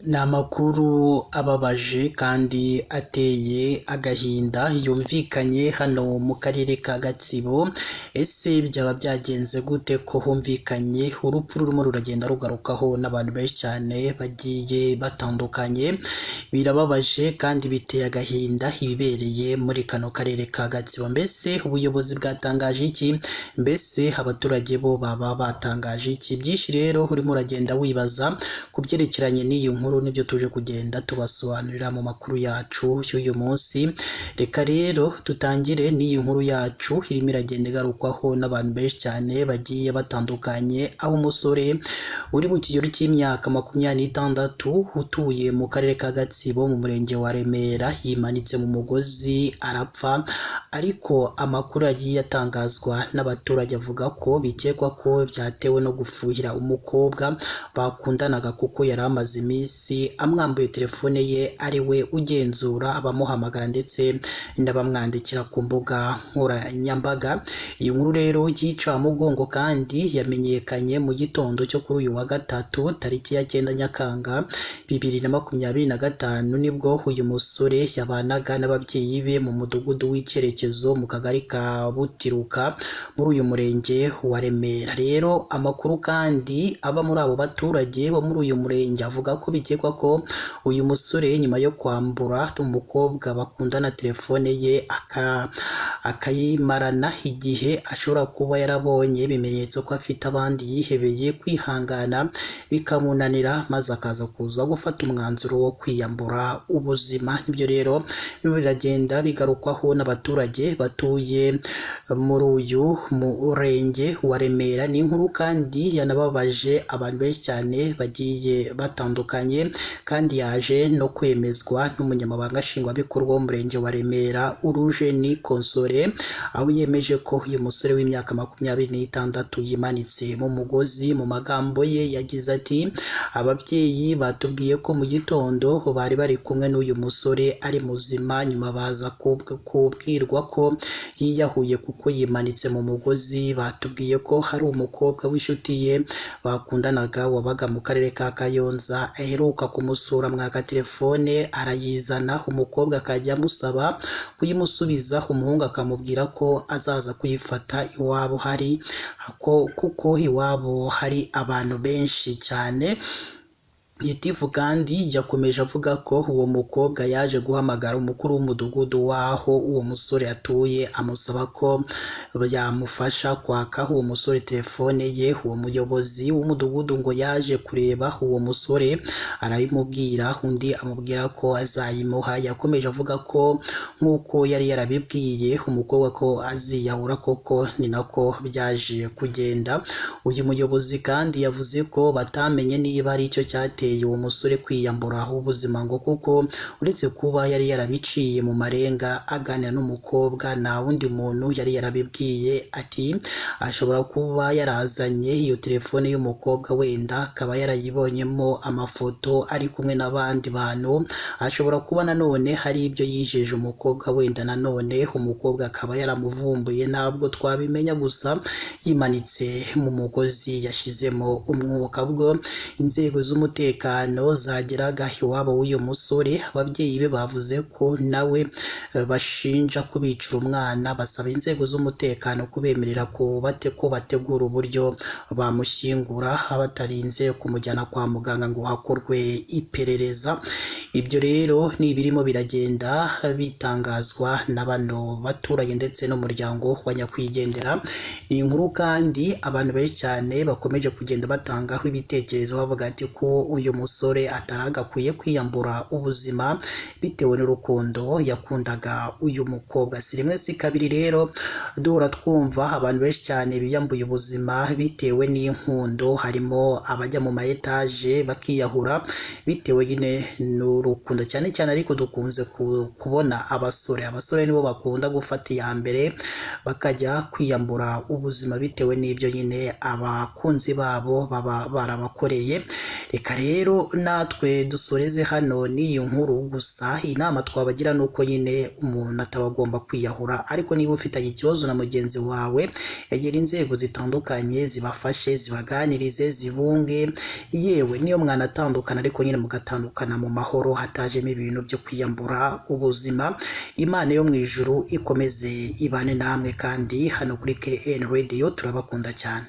Ni amakuru ababaje kandi ateye agahinda yumvikanye hano mu karere ka Gatsibo. Ese byaba byagenze gute ko humvikanye urupfu rurimo ruragenda rugarukaho n'abantu benshi cyane bagiye batandukanye? Birababaje kandi biteye agahinda ibibereye muri kano karere ka Gatsibo. Mbese ubuyobozi bwatangaje iki? Mbese abaturage bo baba batangaje iki? Byinshi rero urimo uragenda wibaza ku byerekeranye n'iyi nkuru nibyo tuje kugenda tubasobanurira mu makuru yacu y'uyu munsi. Reka rero tutangire n'iyi nkuru yacu irimo iragenda igarukwaho n'abantu benshi cyane bagiye batandukanye, aho umusore uri mu kigero cy'imyaka 26 utuye mu karere ka Gatsibo mu murenge wa Remera yimanitse mu mugozi arapfa. Ariko amakuru yagiye atangazwa n'abaturage avuga ko bikekwa ko byatewe no gufuhira umukobwa bakundanaga, kuko yari amaze iminsi amwambuye telefone ye ari we ugenzura abamuhamagara ndetse n'abamwandikira ku mbuga nkoranyambaga. Iyi nkuru rero y'incamugongo kandi yamenyekanye mu gitondo cyo kuri uyu wa gatatu tariki ya 9 Nyakanga 2025 nibwo uyu musore yabanaga n'ababyeyi be mu mudugudu w'icyerekezo mu kagari ka Butiruka muri uyu murenge wa Remera. Rero amakuru kandi aba muri abo baturage bo muri uyu murenge avuga ko bikekwa ko uyu musore nyuma yo kwambura umukobwa bakundana telefone ye akayimarana igihe ashobora kuba yarabonye ibimenyetso ko afite abandi yihebeye, kwihangana bikamunanira maze akaza kuza gufata umwanzuro wo kwiyambura ubuzima. Nibyo rero biragenda bigarukwaho n'abaturage batuye muri uyu murenge wa Remera. Ni inkuru kandi yanababaje abantu benshi cyane bagiye batandukanye, kandi yaje no kwemezwa n'umunyamabanga nshingwabikorwa w'umurenge wa Remera Urujeni Konsore, aho yemeje ko uyu musore w'imyaka 26 yimanitse mu mugozi. Mu magambo ye yagize ati: ababyeyi batubwiye ko mu gitondo bari bari kumwe n'uyu musore ari muzima, nyuma baza kubwirwa ko yiyahuye kuko yimanitse mu mugozi. Batubwiye ko hari umukobwa w'inshuti ye bakundanaga wabaga mu karere ka Kayonza aheruka kumusura mwaka telefone arayizana, umukobwa akajya amusaba kuyimusubiza, umuhungu akamubwira ko azaza kuyifata iwabo kuko iwabo hari abantu benshi cyane. Gitifu kandi yakomeje avuga ko uwo mukobwa yaje guhamagara umukuru w'umudugudu waho uwo musore atuye amusaba ko yamufasha kwaka uwo musore telefone ye. Uwo muyobozi w'umudugudu ngo yaje kureba uwo musore arayimubwira, undi amubwira ko azayimuha. Yakomeje avuga ko nk'uko yari yarabibwiye umukobwa ko aziyahura, koko ni nako byaje kugenda. Uyu muyobozi kandi yavuze ko batamenye niba ari cyo cyateye uwo musore kwiyambura ubuzima, ngo kuko uretse kuba yari yarabiciye mu marenga aganira n'umukobwa, nta wundi muntu yari yarabibwiye. Ati ashobora kuba yarazanye iyo telefone y'umukobwa, wenda akaba yarayibonyemo amafoto ari kumwe n'abandi bantu. Ashobora kuba nanone hari ibyo yijeje umukobwa, wenda nanone umukobwa akaba yaramuvumbuye, ntabwo twabimenya, gusa yimanitse mu mugozi yashizemo umwuka. Bwo inzego z'umutekano zageraga iwabo w'uyu musore, ababyeyi be bavuze ko nawe bashinja kubicira umwana, basaba inzego z'umutekano kubemerera ko bategura uburyo bamushyingura batarinze kumujyana kwa muganga ngo hakorwe iperereza. Ibyo rero ni ibirimo biragenda bitangazwa na bano baturage ndetse n'umuryango wa nyakwigendera. Ni inkuru kandi abantu benshi cyane bakomeje kugenda batangaho ibitekerezo bavuga ati ko uyu musore ataragakwiye kwiyambura ubuzima bitewe n'urukundo yakundaga uyu mukobwa. Si rimwe si kabiri rero duhora twumva abantu benshi cyane biyambuye ubuzima bitewe n'inkundo, harimo abajya mu ma etaje bakiyahura bitewe nyine n'urukundo cyane cyane. Ariko dukunze kubona abasore nibo bakunda gufata iya mbere bakajya kwiyambura ubuzima bitewe n'ibyo nyine abakunzi babo baba barabakoreye. Reka rero rero natwe dusoreze hano n'iyi nkuru, gusa inama twabagira ni uko nyine umuntu ataba agomba kwiyahura, ariko niba ufitanye ikibazo na mugenzi wawe egera inzego zitandukanye zibafashe, zibaganirize, zibunge, yewe niyo mwanatandukana ariko nyine mugatandukana mu mahoro hatajemo ibintu byo kwiyambura ubuzima. Imana yo mu ijuru ikomeze ibane namwe, kandi hano kuri KN Radio turabakunda cyane.